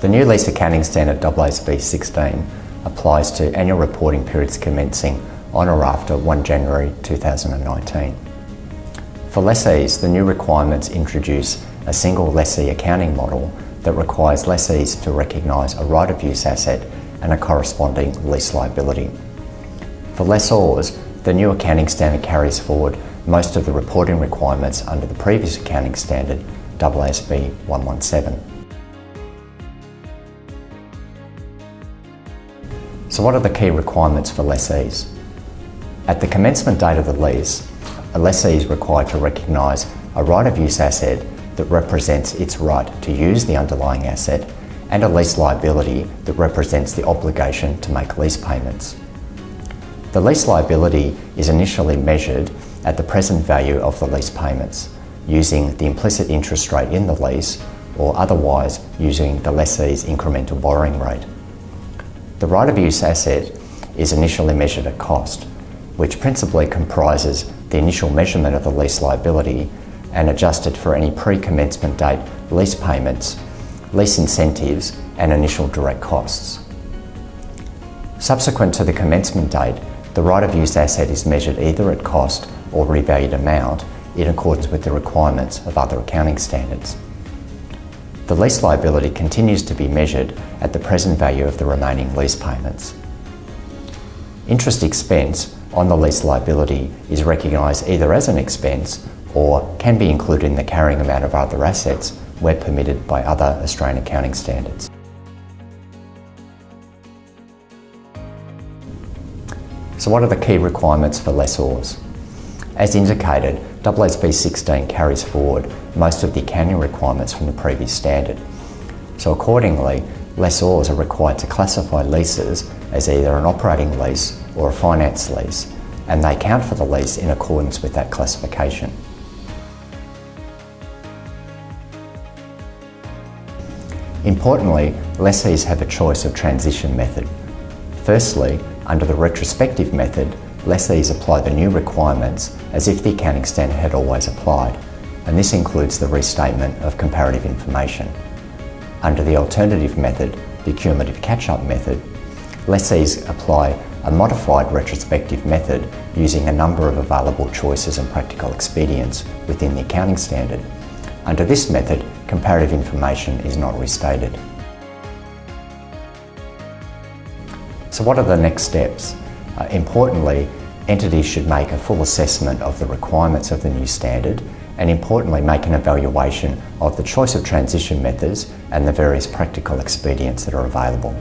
The new lease accounting standard AASB 16 applies to annual reporting periods commencing on or after 1 January 2019. For lessees, the new requirements introduce a single lessee accounting model that requires lessees to recognise a right-of-use asset and a corresponding lease liability. For lessors, the new accounting standard carries forward most of the reporting requirements under the previous accounting standard, AASB 117. So what are the key requirements for lessees? At the commencement date of the lease, a lessee is required to recognise a right-of-use asset that represents its right to use the underlying asset and a lease liability that represents the obligation to make lease payments. The lease liability is initially measured at the present value of the lease payments, using the implicit interest rate in the lease or otherwise using the lessee's incremental borrowing rate. The right-of-use asset is initially measured at cost, which principally comprises the initial measurement of the lease liability and adjusted for any pre-commencement date lease payments, lease incentives and initial direct costs. Subsequent to the commencement date, the right-of-use asset is measured either at cost or revalued amount in accordance with the requirements of other accounting standards. The lease liability continues to be measured at the present value of the remaining lease payments. Interest expense on the lease liability is recognised either as an expense or can be included in the carrying amount of other assets where permitted by other Australian accounting standards. So what are the key requirements for lessors? As indicated, AASB 16 carries forward most of the accounting requirements from the previous standard. So accordingly, lessors are required to classify leases as either an operating lease or a finance lease, and they account for the lease in accordance with that classification. Importantly, lessees have a choice of transition method. Firstly, under the retrospective method, lessees apply the new requirements as if the accounting standard had always applied, and this includes the restatement of comparative information. Under the alternative method, the cumulative catch-up method, lessees apply a modified retrospective method using a number of available choices and practical expedients within the accounting standard. Under this method, comparative information is not restated. So what are the next steps? Importantly, entities should make a full assessment of the requirements of the new standard and importantly make an evaluation of the choice of transition methods and the various practical expedients that are available.